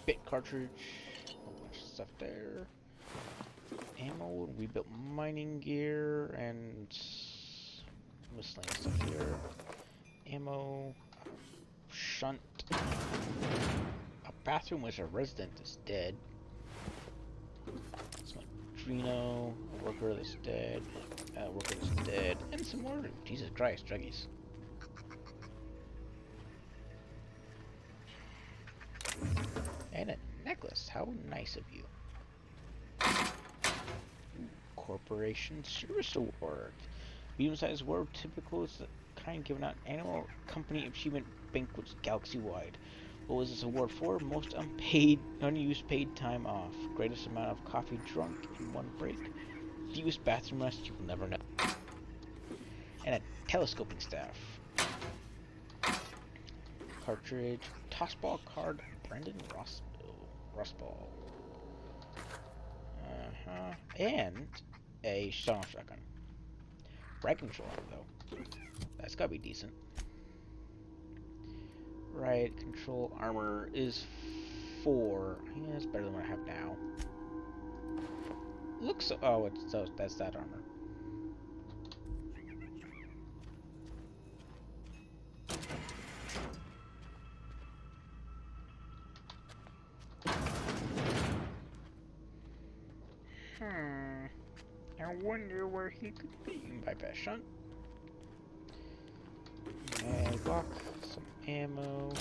bit cartridge, a whole bunch of stuff there. Ammo, rebuilt mining gear, and miscellaneous stuff here. Ammo, shunt, a bathroom which a resident is dead. Some Drino, a worker that's dead, a worker that's dead, and some more. Jesus Christ, druggies. And a necklace. How nice of you. Corporation Service Award. Medium-sized award, typical is the kind given out annual company achievement banquets galaxy-wide. What was this award for? Most unused paid time off. Greatest amount of coffee drunk in one break. Fewest bathroom rest you will never know. And a telescoping staff. Cartridge. Tossball card. Brendan Rossball. And a shot-off shotgun. Rifle control though. That's gotta be decent. Right, control armor is 4. Yeah, it's better than what I have now. Looks so. Oh, that's that armor. I wonder where he could be. Bypass shunt. Mag lock. Some ammo.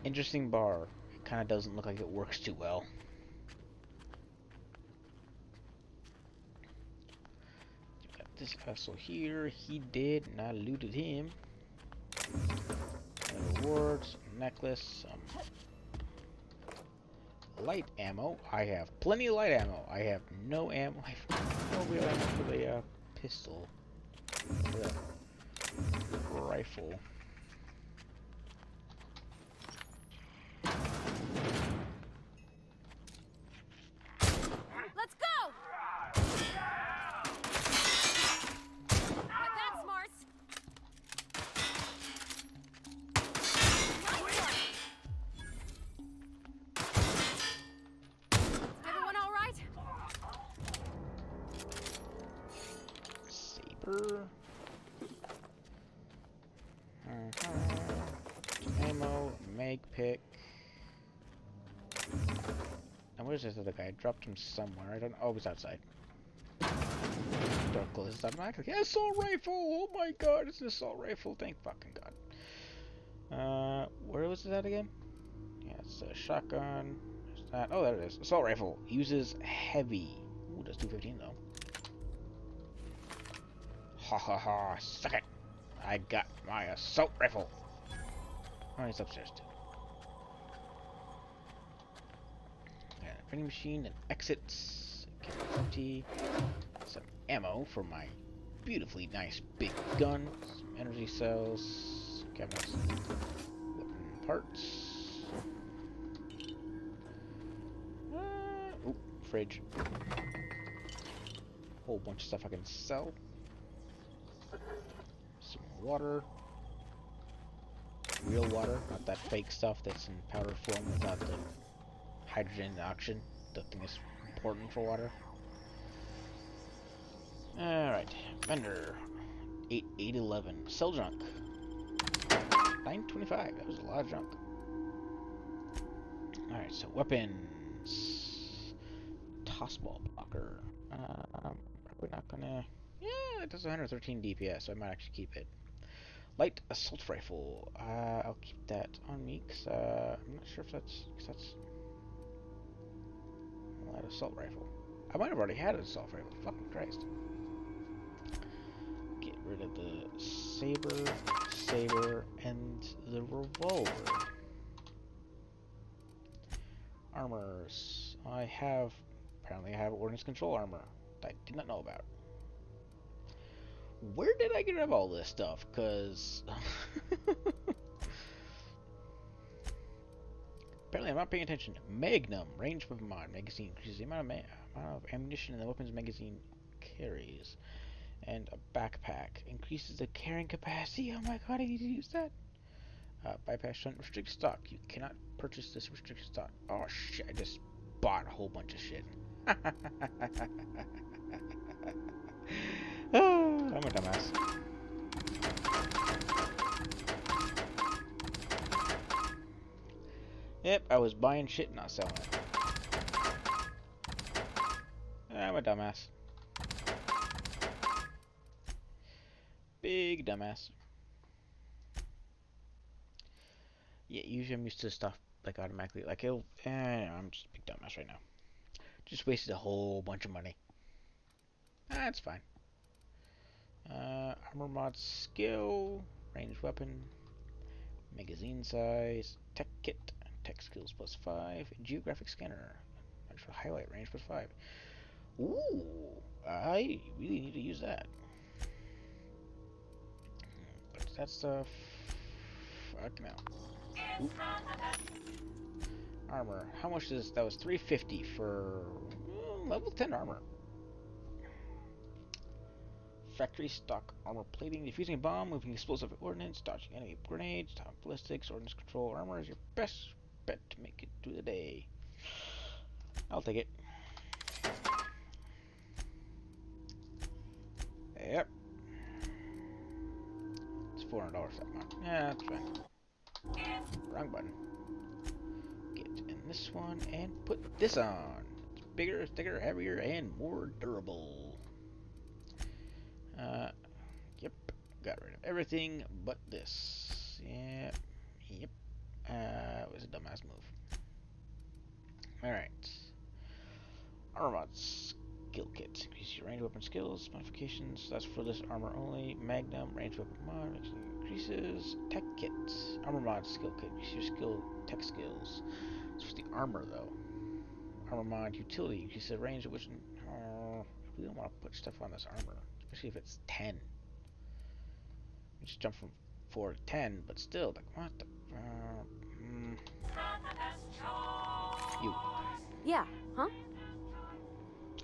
Interesting bar. It kind of doesn't look like it works too well. Got this vessel here. He did, and I looted him. Rewards. Necklace. Light ammo. I have plenty of light ammo. I have no ammo. I have no real ammo for the pistol. For the rifle. Let's go! Not that smart. Everyone all right? Saber. Ammo. Mag pick. And where's this other guy? I dropped him somewhere. I don't know. Oh, he's outside. Door closes automatically. Assault rifle! Oh my god, it's an assault rifle. Thank fucking god. Where was that again? Yeah, it's a shotgun. There's that. Oh, there it is. Assault rifle. Uses heavy. Ooh, does 215 though. Ha ha ha. Suck it. I got my assault rifle. Oh, he's upstairs too. And a vending machine and exits. Empty. Some ammo for my beautifully nice big gun. Some energy cells. Cabinets. Weapon parts. Oop, fridge. Whole bunch of stuff I can sell. Some water. Real water, not that fake stuff that's in powder form without the hydrogen and oxygen. The thing is important for water. Alright, vendor. 811. Sell junk. 925. That was a lot of junk. Alright, so weapons. Tossball blocker. Probably not gonna. Yeah, it does 113 DPS, so I might actually keep it. Light assault rifle. I'll keep that on me because I'm not sure if that's. Light assault rifle. I might have already had an assault rifle. Fucking Christ. Get rid of the saber, and the revolver. Armors. Apparently I have ordnance control armor that I did not know about. Where did I get rid of all this stuff? Because apparently I'm not paying attention. Magnum, range weapon mod, magazine increases the amount of ammunition in the weapon's magazine carries. And a backpack increases the carrying capacity. Oh my god, I need to use that. Bypass restricted stock. You cannot purchase this restricted stock. Oh shit! I just bought a whole bunch of shit. I'm a dumbass. Yep, I was buying shit and not selling it. I'm a dumbass. Big dumbass. Yeah, usually I'm used to stuff like automatically. Like it'll. I'm just a big dumbass right now. Just wasted a whole bunch of money. That's fine. Armor mod skill, ranged weapon, magazine size, tech kit, tech skills +5, geographic scanner, actual highlight range +5. Ooh, I really need to use that. But that's fuck now. Ooh. Armor. How much is that? Was 350 for level 10 armor. Factory stock armor plating, defusing a bomb, moving explosive ordnance, dodging enemy grenades, top ballistics, ordnance control armor is your best bet to make it through the day. I'll take it. Yep. It's $400 that month. Yeah, that's fine. Wrong button. Get in this one and put this on. It's bigger, thicker, heavier, and more durable. Yep. Got rid of everything but this. Yep. Yep. It was a dumbass move. Alright. Armor mods. Skill kit. Increase your ranged weapon skills. Modifications. That's for this armor only. Magnum. Ranged weapon mod. Increases. Tech kit. Armor mod skill kit. Increase your skill. Tech skills. It's for the armor though. Armor mod utility. Increase the range of which. We don't want to put stuff on this armor. Especially if it's 10. We just jump from 4 to 10, but still, like, what the? You. Yeah, huh?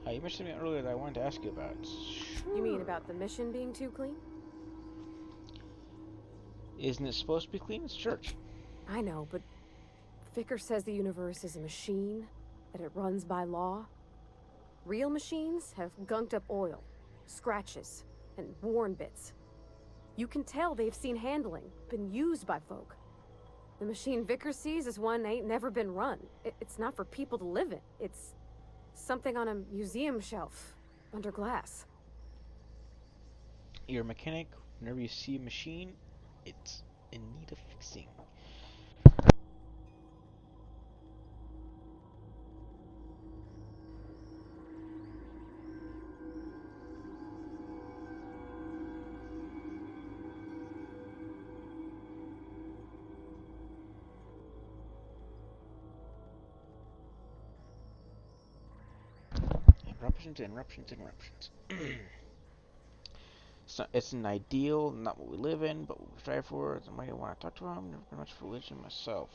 You mentioned something earlier that I wanted to ask you about. Sure. You mean about the mission being too clean? Isn't it supposed to be clean? It's church. I know, but Vicker says the universe is a machine, that it runs by law. Real machines have gunked up oil, scratches, and worn bits. You can tell they've seen handling, been used by folk. The machine Vicker sees is one ain't never been run. It's not for people to live in. It's something on a museum shelf, under glass. You're a mechanic. Whenever you see a machine, it's in need of fixing. Interruptions. It's an ideal, not what we live in, but what we strive for. Somebody I want to talk to him. Never been much for religion myself.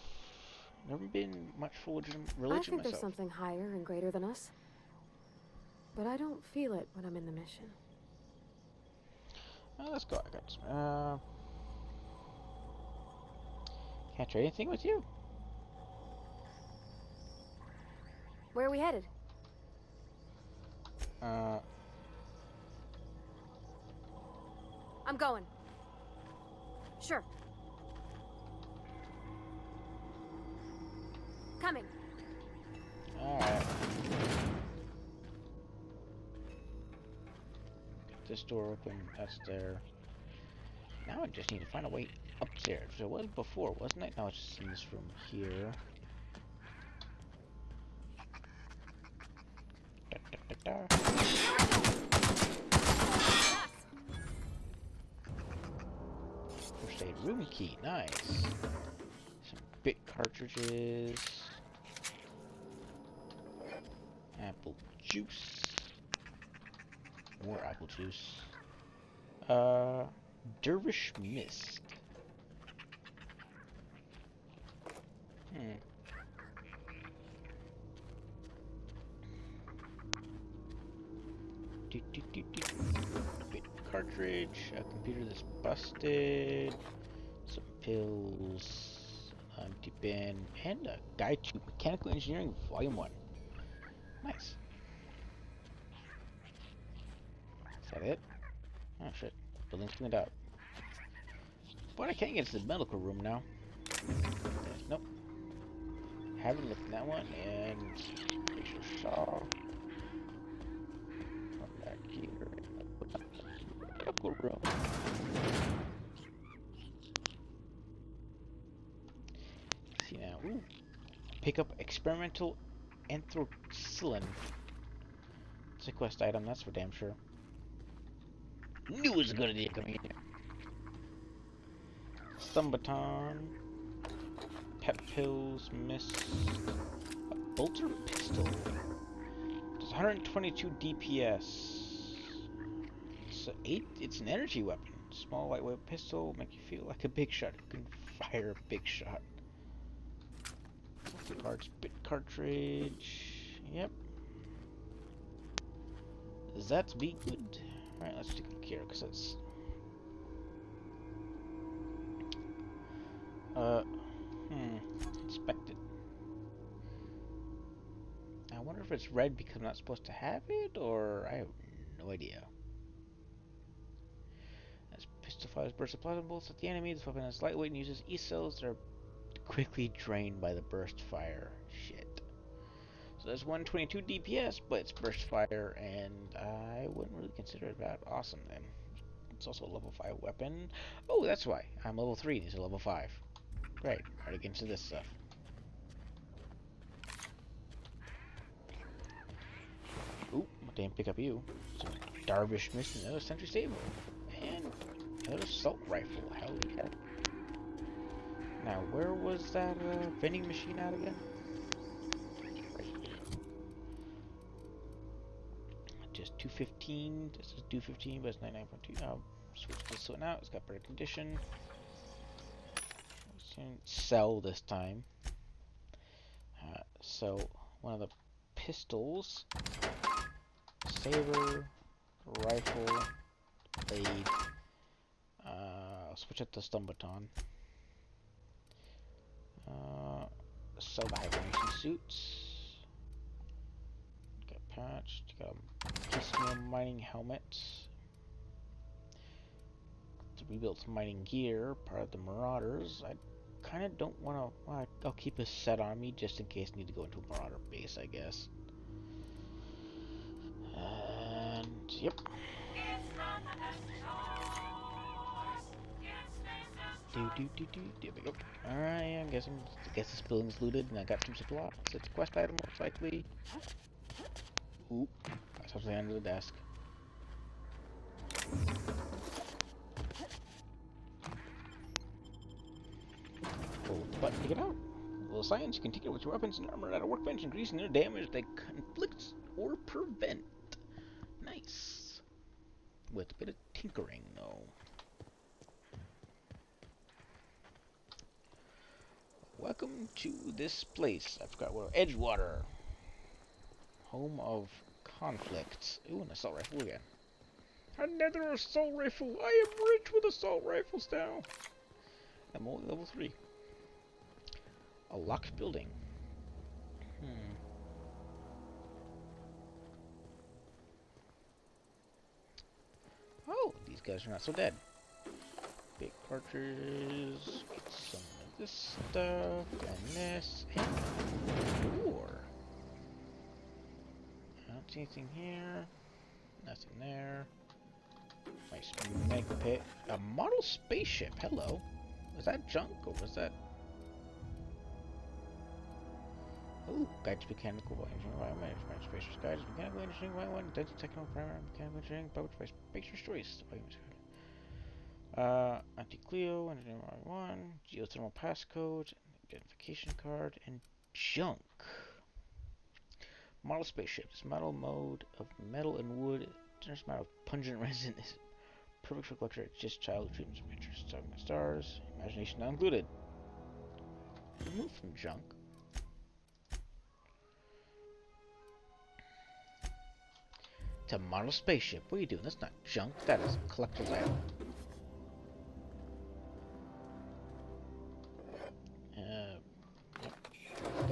Never been much for religion I think myself. there's something higher and greater than us. But I don't feel it when I'm in the mission. Let's go. I got some. Can't trade anything with you. Where are we headed? I'm going. Sure. Coming. Alright. Get this door open. That's there. Now I just need to find a way upstairs. It was before, wasn't it? Now it's just in this room here. First aid room key, nice. Some bit cartridges. Apple juice. More apple juice. Dervish mist. Bit cartridge, a computer that's busted, some pills, empty bin, and a guide to mechanical engineering volume 1. Nice. Is that it? Oh shit. Building's cleaned out. But I can't get to the medical room now. Nope. Haven't looked at that one, and make sure saw. Come back here. Medical room. Let's see now. Ooh. Pick up experimental anthracylin. It's a quest item, that's for damn sure. Knew it was a good idea coming in here. Thumbaton. Pep pills, mist. A bolter pistol. Does 122 DPS. It's an energy weapon. Small lightweight pistol, make you feel like a big shot. You can fire a big shot. Cards, bit cartridge. Yep. That's be good. Alright, let's take a look here, because that's inspect it. I wonder if it's red because I'm not supposed to have it, or I have no idea. As pistol fires burst of plasma bolts at the enemy, this weapon is lightweight and uses E-cells that are quickly drained by the burst fire. Shit. So there's 122 DPS, but it's burst fire, and I wouldn't really consider it that awesome then. It's also a level 5 weapon. Oh, that's why. I'm level 3, these are level 5. Great, already get into this stuff. Ooh, didn't pick up you. So Darvish missed another sentry stable. And another assault rifle. Hell yeah. Now, where was that vending machine at again? Right here. Just 215. This is 215, but it's 99.2. Now, switch this one out. It's got better condition. Sell this time. So, one of the pistols. Saber, rifle, blade. I'll switch out the stun baton. Sell the hibernation suits. Got patched. Got a piecemeal mining helmet. To rebuild some mining gear. Part of the Marauders. I kind of don't want to. Well, I'll keep a set on me just in case I need to go into a Marauder base, I guess. And yep. There we go. Alright, I guess this building's looted and I got some supplies. It's a quest item most likely. Oop. That's something under the desk. Hold the button to get out. A little science, you can tinker with your weapons and armor at a workbench, increasing their damage they conflict or prevent. Nice. With a bit of tinkering, though. Welcome to this place. I forgot where. Edgewater. Home of conflict. Ooh, an assault rifle again. Another assault rifle. I am rich with assault rifles now. I'm only level 3. A locked building. Oh, these guys are not so dead. Big cartridges. Get some of this stuff. And this. And more. I don't see anything here. Nothing there. Nice mega pit. A model spaceship. Hello. Was that junk or was that? Ooh, guide to mechanical engineering, spaceship guide to mechanical engineering, one, dense technical primer, mechanical engineering, published by Spacer's Choice. Anti-Cleo, engineering 1, geothermal passcode, identification card, and junk. Model spaceship. This model mode of metal and wood, generous amount of pungent resin is perfect for collector. It's just childhood dreams of pictures, talking about stars, imagination not included. Remove from junk. It's a model spaceship. What are you doing? That's not junk. That is a collector's item.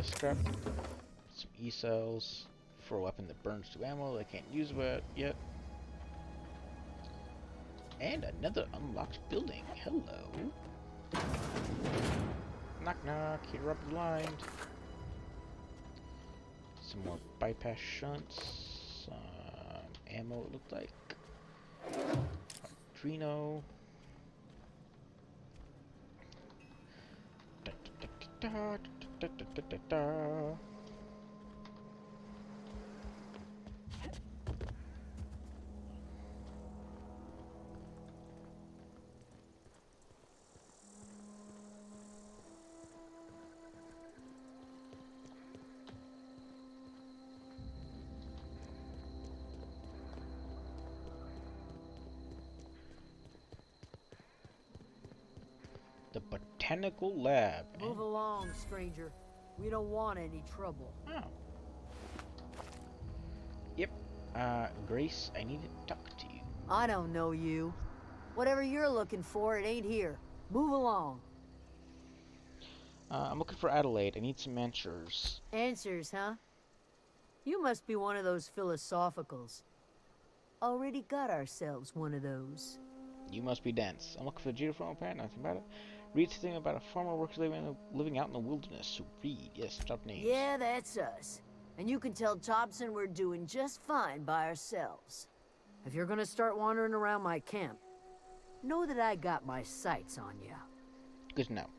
the scrap. Some E-cells for a weapon that burns to ammo that I can't use it yet. And another unlocked building. Hello. Knock knock, you're up blind. Some more bypass shunts. Ammo it looked like. Adreno. Da, da, da, da, da, da, da, da, da. The botanical lab. Move along, stranger. We don't want any trouble. Oh. Yep. Grace, I need to talk to you. I don't know you. Whatever you're looking for, it ain't here. Move along. I'm looking for Adelaide. I need some answers. Answers, huh? You must be one of those philosophicals. Already got ourselves one of those. You must be dense. I'm looking for the geothermal plant. Nothing about it. Read something about a farmer worker living out in the wilderness. So read. Yes, top names. Yeah, that's us. And you can tell Thompson we're doing just fine by ourselves. If you're gonna start wandering around my camp, know that I got my sights on you. Good to know.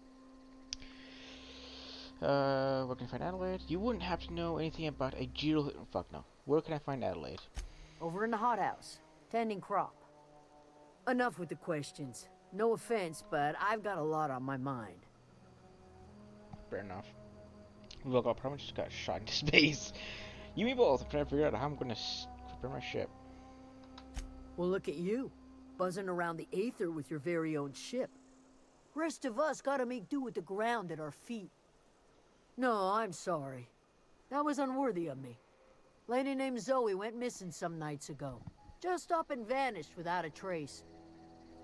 Where can I find Adelaide? You wouldn't have to know anything about a fuck no. Where can I find Adelaide? Over in the hothouse, tending crop. Enough with the questions. No offense, but I've got a lot on my mind. Fair enough. Look, I probably just got shot into space. You me both. I'm trying to figure out how I'm gonna repair my ship. Well, look at you, buzzing around the aether with your very own ship. Rest of us gotta make do with the ground at our feet. No, I'm sorry. That was unworthy of me. Lady named Zoe went missing some nights ago. Just up and vanished without a trace.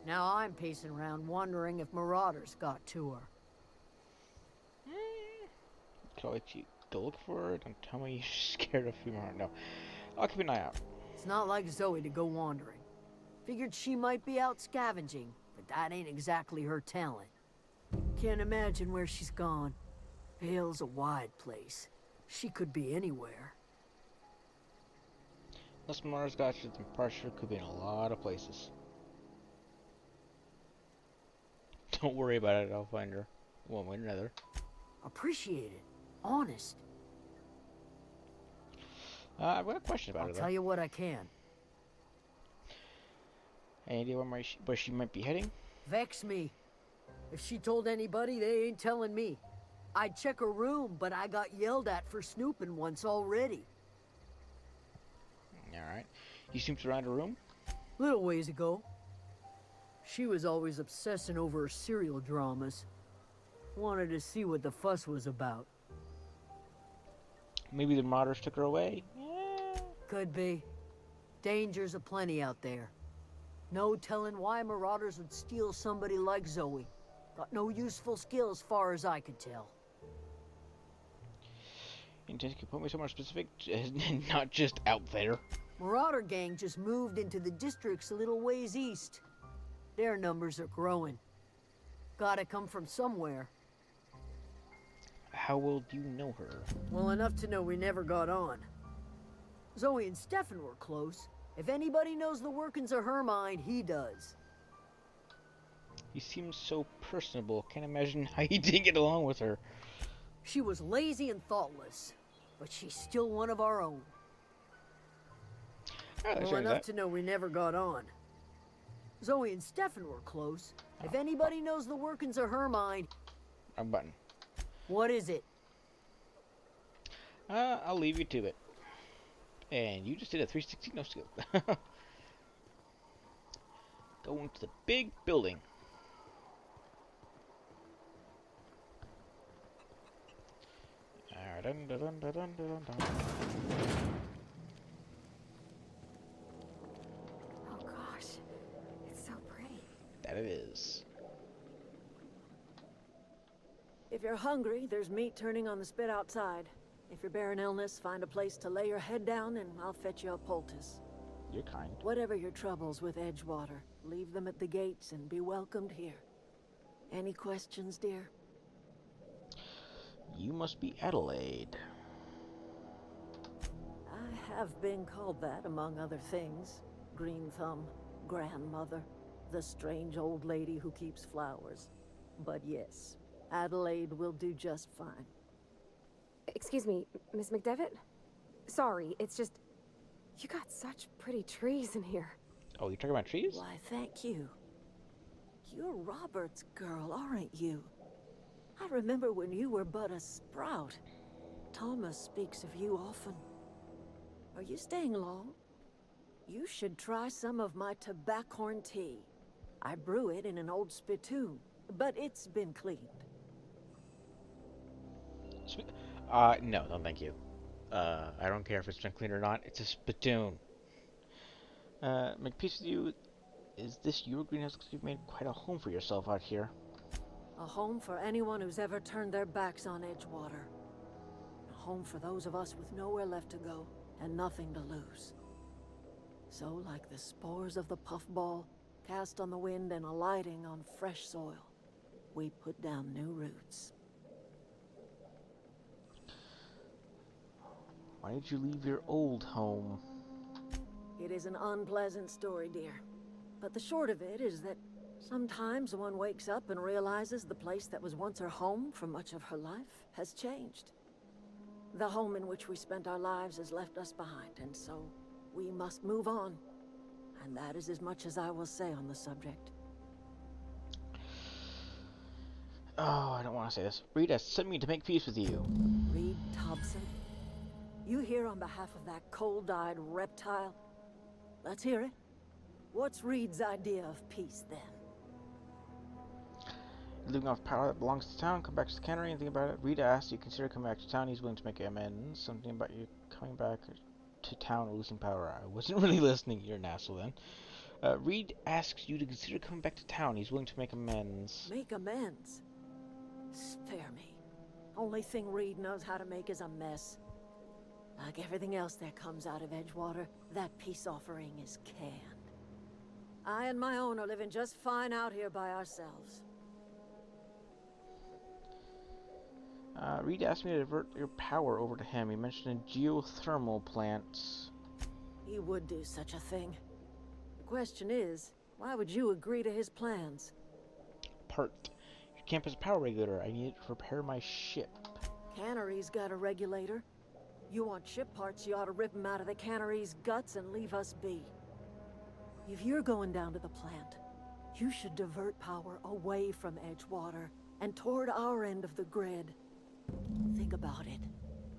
Now I'm pacing around wondering if marauders got to her. Can I let you go look for her? Don't tell me you're scared of female. No. I'll keep an eye out. It's not like Zoe to go wandering. Figured she might be out scavenging, but that ain't exactly her talent. Can't imagine where she's gone. Vale's a wide place. She could be anywhere. Unless Mars got you, then Parshur could be in a lot of places. Don't worry about it, I'll find her. One way or another. Appreciate it. Honest. I've got a question about her, I'll though. tell you what I can. Any idea where she might be heading? Vex me. If she told anybody, they ain't telling me. I'd check her room, but I got yelled at for snooping once already. Alright. You snooped around her room? Little ways ago. She was always obsessing over her serial dramas. Wanted to see what the fuss was about. Maybe the marauders took her away? Yeah. Could be. Dangers aplenty out there. No telling why marauders would steal somebody like Zoe. Got no useful skills far as I could tell. You can put me somewhere specific, not just out there. Marauder gang just moved into the districts a little ways east. Their numbers are growing. Gotta come from somewhere. How well do you know her? Well enough to know we never got on. Zoe and Stefan were close. If anybody knows the workings of her mind, he does. You seem so personable. Can't imagine how you didn't get along with her. She was lazy and thoughtless, but she's still one of our own. Well enough to know we never got on. Zoe and Stefan were close. If anybody knows the workings of her mind... Wrong button. What is it? I'll leave you to it. And you just did a 360 no scope. Going to the big building. Dun, dun, dun, dun, dun, dun, dun. Oh gosh, it's so pretty. That it is. If you're hungry, there's meat turning on the spit outside. If you're bearing illness, find a place to lay your head down and I'll fetch you a poultice. You're kind. Whatever your troubles with Edgewater, leave them at the gates and be welcomed here. Any questions, dear? You must be Adelaide. I have been called that, among other things. Green Thumb, grandmother, the strange old lady who keeps flowers. But yes, Adelaide will do just fine. Excuse me, Miss McDevitt? Sorry, it's just... You got such pretty trees in here. Oh, you're talking about trees? Why, thank you. You're Robert's girl, aren't you? I remember when you were but a sprout. Thomas speaks of you often. Are you staying long? You should try some of my tobaccorn tea. I brew it in an old spittoon, but it's been cleaned. No, thank you. I don't care if it's been cleaned or not. It's a spittoon. Make peace with you. Is this your greenhouse? Because you've made quite a home for yourself out here. A home for anyone who's ever turned their backs on Edgewater. A home for those of us with nowhere left to go and nothing to lose. So, like the spores of the puffball, cast on the wind and alighting on fresh soil, we put down new roots. Why did you leave your old home? It is an unpleasant story, dear. But the short of it is that sometimes one wakes up and realizes the place that was once her home for much of her life has changed. The home in which we spent our lives has left us behind, and so we must move on. And that is as much as I will say on the subject. Oh, I don't want to say this. Rita sent me to make peace with you. Reed Thompson, you here on behalf of that cold-eyed reptile? Let's hear it. What's Reed's idea of peace, then? Living off power that belongs to town, come back to the cannery and think about it. Rita asked you consider coming back to town. He's willing to make amends. Something about you coming back to town or losing power. I wasn't really listening. You're an asshole then. Reed asks you to consider coming back to town. He's willing to make amends. Make amends? Spare me. Only thing Reed knows how to make is a mess. Like everything else that comes out of Edgewater, that peace offering is canned. I and my own are living just fine out here by ourselves. Reed asked me to divert your power over to him. He mentioned a geothermal plant. He would do such a thing. The question is, why would you agree to his plans? Part. Your camp is a power regulator. I need it to repair my ship. Cannery's got a regulator. You want ship parts, you ought to rip them out of the cannery's guts and leave us be. If you're going down to the plant, you should divert power away from Edgewater and toward our end of the grid. Think about it.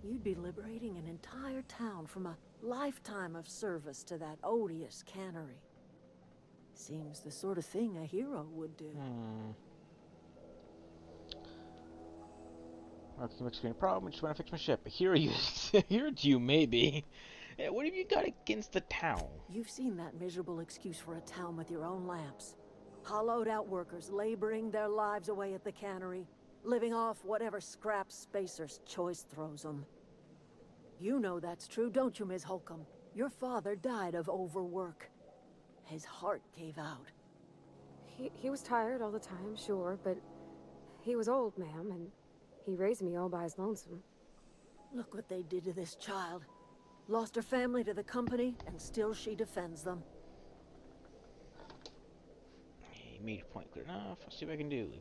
You'd be liberating an entire town from a lifetime of service to that odious cannery. Seems the sort of thing a hero would do. Okay, makes me a problem. I just want to fix my ship. Here you, here to you, maybe. What have you got against the town? You've seen that miserable excuse for a town with your own lamps. Hollowed out workers laboring their lives away at the cannery, living off whatever scrap Spacer's choice throws them. You know that's true, don't you, Ms. Holcomb? Your father died of overwork. His heart gave out. He was tired all the time, sure, but he was old, ma'am, and he raised me all by his lonesome. Look what they did to this child. Lost her family to the company, and still she defends them. You made a point clear enough. I'll see what I can do.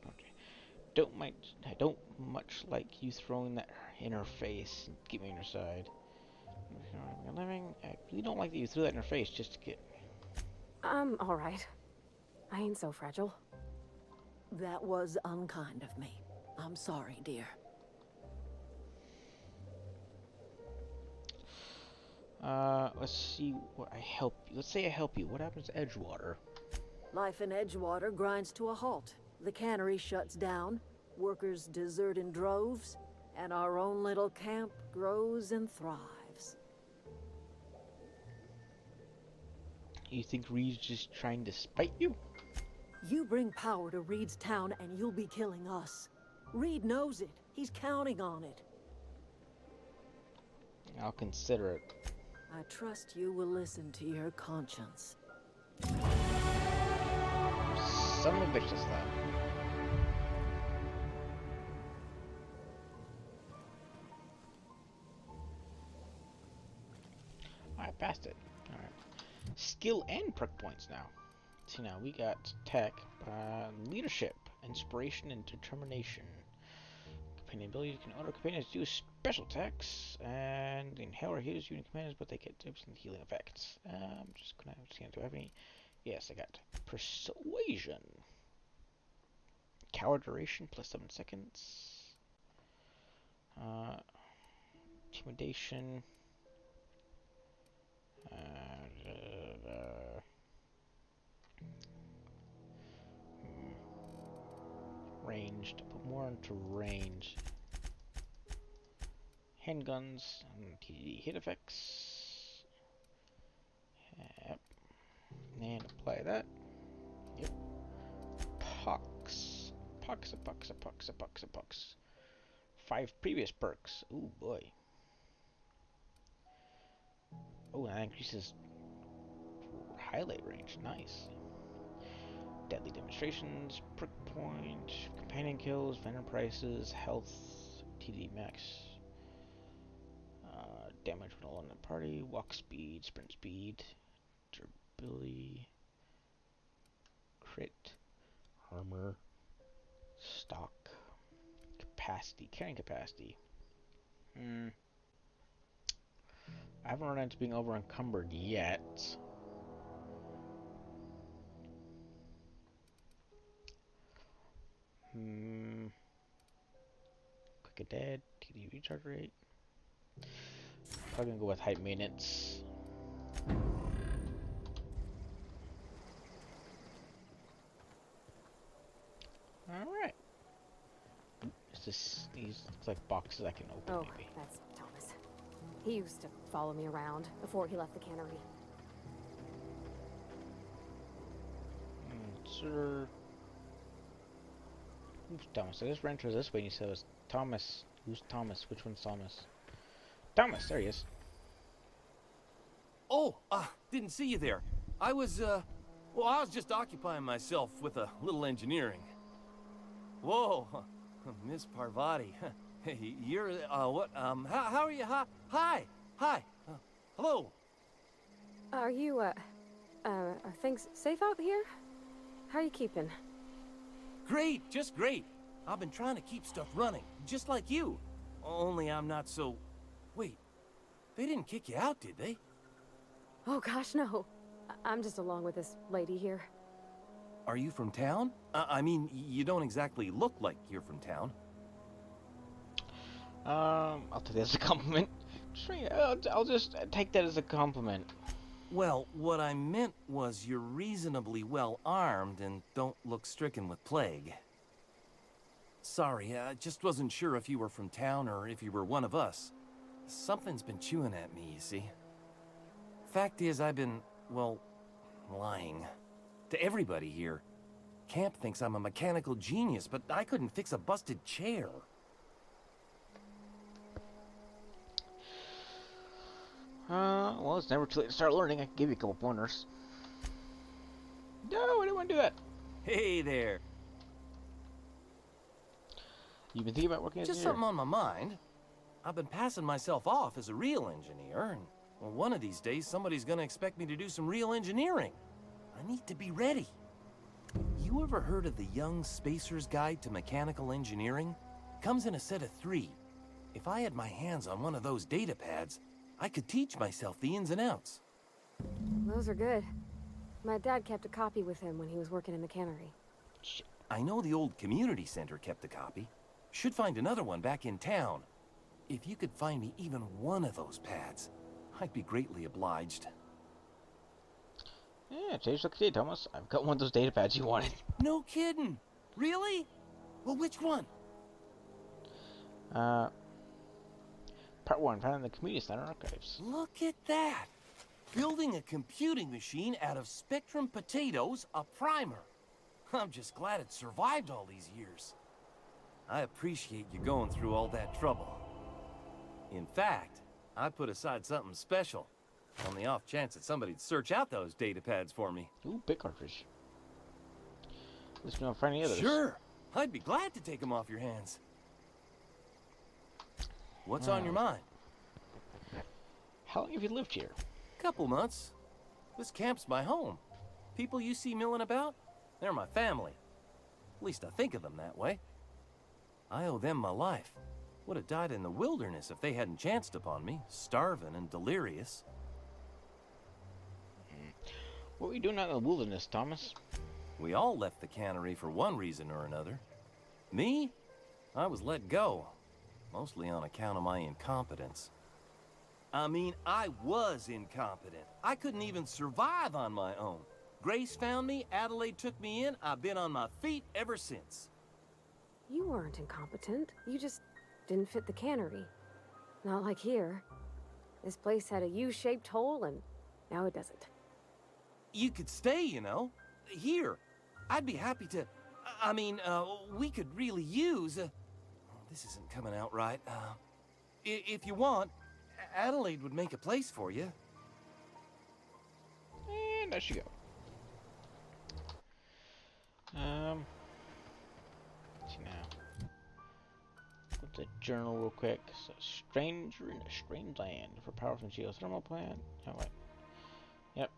I don't much like you throwing that in her face and keep me on your side. I really don't like that you threw that in her face just to get... All right. I ain't so fragile. That was unkind of me. I'm sorry, dear. Let's see what I help you. Let's say I help you. What happens to Edgewater? Life in Edgewater grinds to a halt. The cannery shuts down, workers desert in droves, and our own little camp grows and thrives. You think Reed's just trying to spite you? You bring power to Reed's town and you'll be killing us. Reed knows it. He's counting on it. I'll consider it. I trust you will listen to your conscience. Son of a bitch, is that. I passed it. Alright. Skill and perk points now. See, now we got tech, leadership, inspiration, and determination. Companion ability can order companions to do special attacks, and inhaler heals unit companions, but they get tips and healing effects. I'm just gonna see, do I have any? Yes, I got persuasion. Cower duration plus 7 seconds. Intimidation. Ranged. Put more into range. Handguns and TD hit effects. Yep. And apply that. Yep. Pox. Pox. 5 previous perks. Ooh boy. Oh, that increases highlight range. Nice. Deadly demonstrations, perk point, companion kills, vendor prices, health, TD max, damage when alone in the party, walk speed, sprint speed, durability, crit, armor, stock, capacity, carrying capacity. I haven't run into being over encumbered yet. Quick and dead, TD recharge rate. Probably gonna go with height maintenance. Alright. These looks like boxes I can open, Oh, maybe. that's Thomas. He used to follow me around before he left the cannery. Sir. Who's Thomas? I just ran through this way and you said it was Thomas. Who's Thomas? Which one's Thomas? Thomas, there he is. Oh, didn't see you there. I was just occupying myself with a little engineering. Whoa, Miss Parvati. Hey, you're, what, how are you? Hi. Hello. Are you, are things safe out here? How are you keeping? Great, just great. I've been trying to keep stuff running, just like you. Only I'm not so... Wait, they didn't kick you out, did they? Oh gosh, no. I'm just along with this lady here. Are you from town? I mean, you don't exactly look like you're from town. I'll take that as a compliment. I'll just take that as a compliment. Well, what I meant was you're reasonably well armed and don't look stricken with plague. Sorry, I just wasn't sure if you were from town or if you were one of us. Something's been chewing at me, you see. Fact is, I've been, well, lying. To everybody here. Camp thinks I'm a mechanical genius, but I couldn't fix a busted chair. Well, it's never too late to start learning. I can give you a couple pointers. No, I didn't want to do that. Hey there. You've been thinking about working as an Just engineer? something on my mind. I've been passing myself off as a real engineer, and well, one of these days somebody's gonna expect me to do some real engineering. I need to be ready. You ever heard of the Young Spacer's Guide to Mechanical Engineering? Comes in a set of 3. If I had my hands on one of those data pads, I could teach myself the ins and outs. Those are good. My dad kept a copy with him when he was working in the cannery. I know the old community center kept a copy. Should find another one back in town. If you could find me even one of those pads, I'd be greatly obliged. Yeah, today's lucky day, Thomas. I've got one of those data pads you wanted. No kidding. Really? Well, which one? Part 1, found in the community center archives. Look at that. Building a computing machine out of Spectrum potatoes, a primer. I'm just glad it survived all these years. I appreciate you going through all that trouble. In fact, I put aside something special on the off chance that somebody'd search out those data pads for me. Ooh, big cartridge. Let's not find any others. Sure. I'd be glad to take them off your hands. What's on your mind? How long have you lived here? Couple months. This camp's my home. People you see milling about, they're my family. At least I think of them that way. I owe them my life. Would have died in the wilderness if they hadn't chanced upon me, starving and delirious. What were you doing out in the wilderness, Thomas? We all left the cannery for one reason or another. Me? I was let go, mostly on account of my incompetence. I mean, I was incompetent. I couldn't even survive on my own. Grace found me, Adelaide took me in, I've been on my feet ever since. You weren't incompetent. You just didn't fit the cannery. Not like here. This place had a U-shaped hole, and now it doesn't. You could stay, you know. Here. I'd be happy to... I mean, we could really use... oh, this isn't coming out right. If you want, Adelaide would make a place for you. And there she go. Let's see now. Put the journal real quick. So, stranger in a strange land for powerful geothermal plant. Oh, wait. Yep.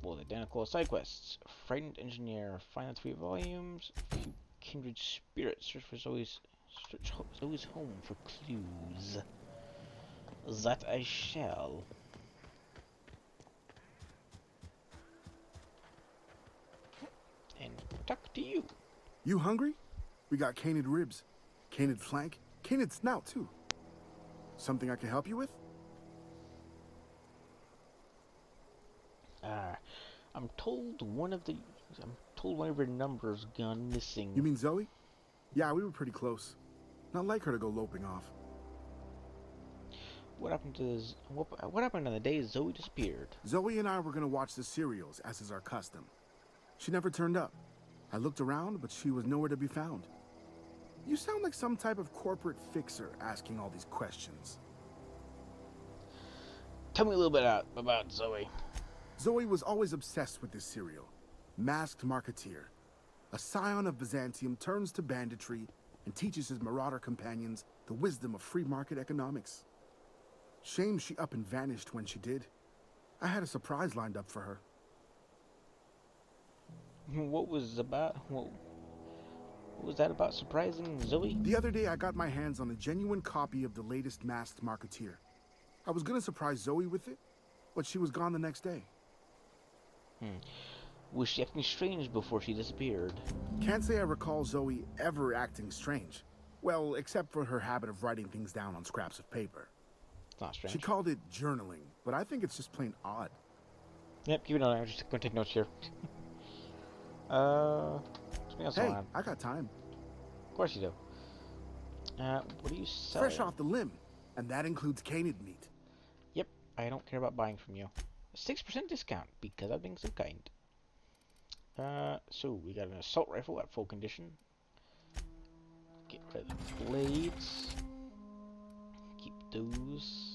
Both identical side quests. Frightened engineer. Find the 3 volumes. Few kindred spirits. Search for Zoe's home for clues. That I shall. And talk to you. You hungry? We got canid ribs, canid flank, canid snout too. Something I can help you with? I'm told one of your numbers gone missing. You mean Zoe? Yeah, we were pretty close. Not like her to go loping off. What happened to what happened on the day Zoe disappeared? Zoe and I were gonna watch the serials, as is our custom. She never turned up. I looked around, but she was nowhere to be found. You sound like some type of corporate fixer asking all these questions. Tell me a little bit about Zoe. Zoe was always obsessed with this serial. Masked marketeer. A scion of Byzantium turns to banditry and teaches his marauder companions the wisdom of free market economics. Shame she up and vanished when she did. I had a surprise lined up for her. What was that about surprising Zoe? The other day I got my hands on a genuine copy of the latest Masked Marketeer. I was gonna surprise Zoe with it, but she was gone the next day. Was she acting strange before she disappeared? Can't say I recall Zoe ever acting strange. Well, except for her habit of writing things down on scraps of paper. It's not strange. She called it journaling, but I think it's just plain odd. Yep, keep it on. I'm just gonna take notes here. Something else Hey, on. I got time. Of course you do. What do you sell? Fresh off the limb, and that includes canid meat. Yep, I don't care about buying from you. 6% discount because I'm being so kind. So we got an assault rifle at full condition. Get rid of the blades. Keep those.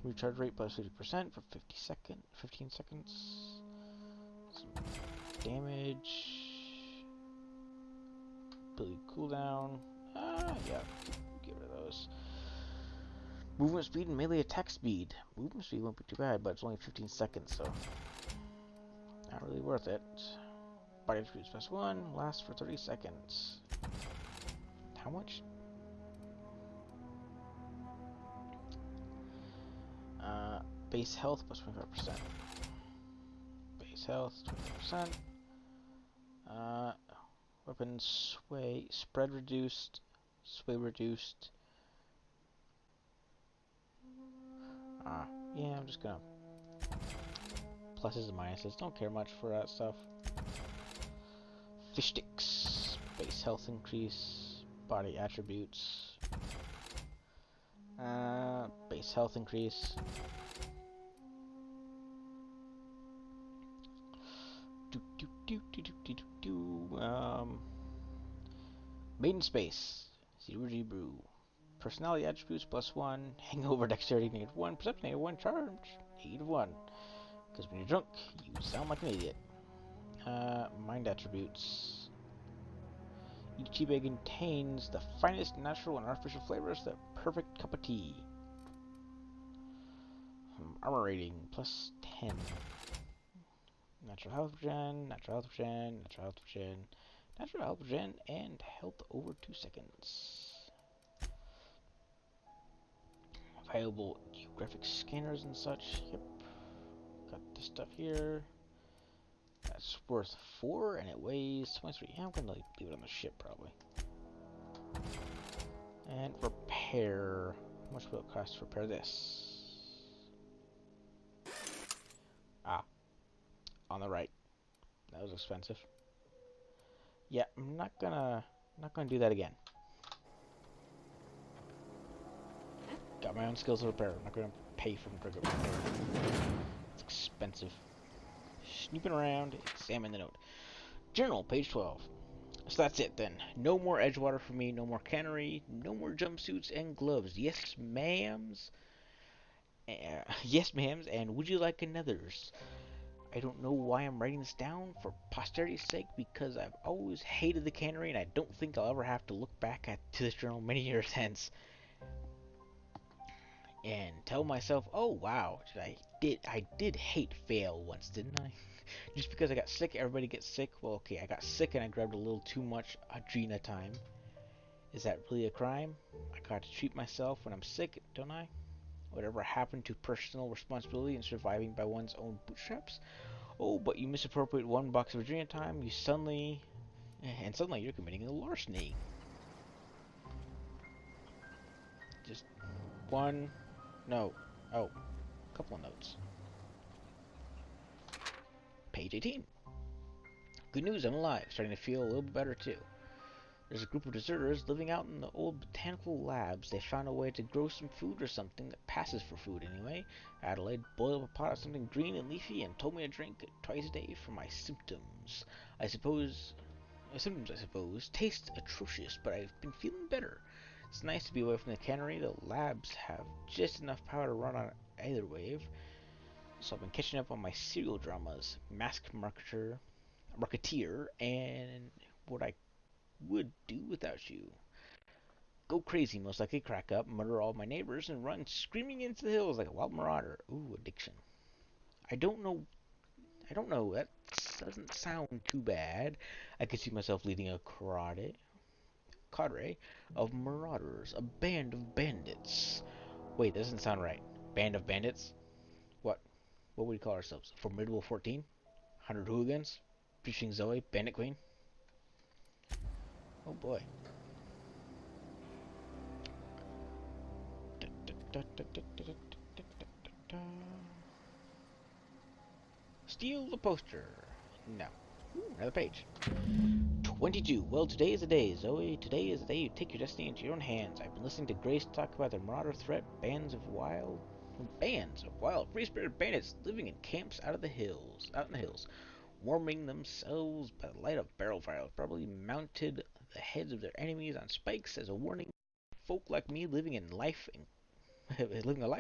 Recharge rate plus 50% for 15 seconds. Some damage. Ability cooldown. Yeah, get rid of those. Movement speed and melee attack speed. Movement speed won't be too bad, but it's only 15 seconds, so not really worth it. Body attributes plus 1, lasts for 30 seconds. How much? Base health plus 25%. Base health 25%. Weapon sway, spread reduced, sway reduced. Yeah, I'm just gonna pluses and minuses. Don't care much for that stuff. Fish sticks, base health increase, body attributes, base health increase. Made in space. 0G brew. Personality attributes +1. Hangover dexterity -1. Perception -1. Charge -1. Because when you're drunk, you sound like an idiot. Mind attributes. Each tea bag contains the finest natural and artificial flavors, the perfect cup of tea. Armor rating +10. Natural health regen, natural health regen, natural health regen, natural health regen, and health over 2 seconds. Available geographic scanners and such. Yep. Got this stuff here. That's worth 4 and it weighs 23. Yeah, I'm gonna leave it on the ship probably. And repair. How much will it cost to repair this? Ah, on the right. That was expensive. Yeah, I'm not gonna do that again. Got my own skills to repair. I'm not gonna pay for them to repair. It's expensive. Snooping around, examine the note. Journal, page 12. So that's it then. No more Edgewater for me, no more cannery, no more jumpsuits and gloves. Yes, ma'ams. Yes, ma'ams, and would you like another's? I don't know why I'm writing this down for posterity's sake, because I've always hated the cannery, and I don't think I'll ever have to look back to this journal many years hence and tell myself, oh wow, I did hate fail once, didn't I? Just because I got sick, everybody gets sick. Well, okay, I got sick and I grabbed a little too much Adrena time. Is that really a crime? I got to treat myself when I'm sick, don't I? Whatever happened to personal responsibility and surviving by one's own bootstraps? Oh, but you misappropriate 1 box of Adrena time, suddenly you're committing a larceny. Just one, no, oh, a couple of notes. Page 18. Good news, I'm alive, starting to feel a little bit better too. There's a group of deserters living out in the old botanical labs. They found a way to grow some food or something that passes for food anyway. Adelaide boiled up a pot of something green and leafy and told me to drink it twice a day for my symptoms. I suppose taste atrocious, but I've been feeling better. It's nice to be away from the cannery. The labs have just enough power to run on either wave. So I've been catching up on my serial dramas, Masked Marketeer, and What I Would Do Without You. Go crazy, most likely crack up, murder all my neighbors, and run screaming into the hills like a wild marauder. Ooh, addiction. I don't know. That doesn't sound too bad. I could see myself leading a cadre of marauders, a band of bandits. Wait, that doesn't sound right. Band of bandits? What? What would we call ourselves? Formidable 14? 100 hooligans? Featuring Zoe, Bandit Queen? Oh boy. Steal the poster. No. Ooh, another page. 22. Well, today is the day, Zoe. Today is the day you take your destiny into your own hands. I've been listening to Grace talk about the marauder threat, bands of wild, free-spirited bandits living in camps out in the hills, warming themselves by the light of barrel fires, probably mounted the heads of their enemies on spikes as a warning. Folk like me living a life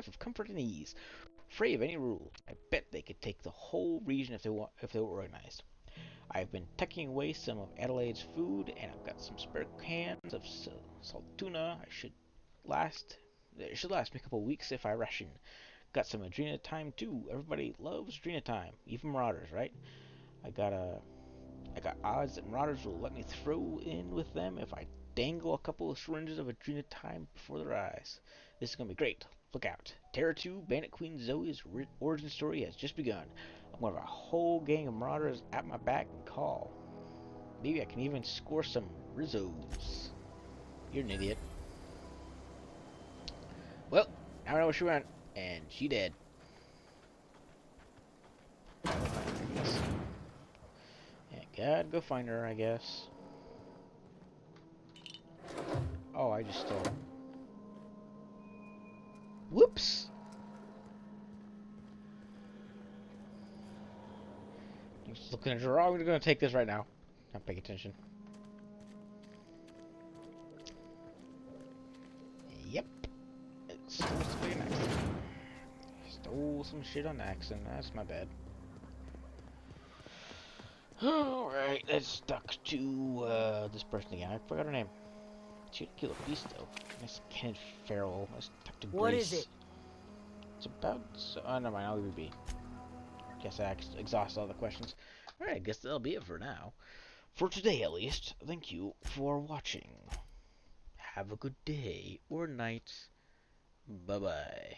of comfort and ease, free of any rules. I bet they could take the whole region if they were organized. I've been tucking away some of Adelaide's food, and I've got some spare cans of salt tuna. It should last me a couple of weeks if I ration. Got some Adrena time too. Everybody loves Adrena time, even marauders, right? I got odds that marauders will let me throw in with them if I dangle a couple of syringes of Adrena time before their eyes. This is gonna be great. Look out. Terror 2, Bandit Queen Zoe's origin story has just begun. I'm gonna have a whole gang of marauders at my back and call. Maybe I can even score some Rizzos. You're an idiot. Well, now I know where she went, and she dead. Yeah, gotta go find her, I guess. Oh, I just stole. Whoops! I'm just looking at her. Oh, I'm gonna take this right now. Not paying attention. Yep. It stole some an accent. Stole some shit on accent. That's my bad. Alright, let's stuck to this person again. I forgot her name. She didn't kill a beast though. Miss Kenneth Farrell. Let's talk to Grace. What is it? It's about. Oh, never mind. I'll leave it be. Guess I exhausted all the questions. Alright, I guess that'll be it for now. For today, at least. Thank you for watching. Have a good day or night. Bye bye.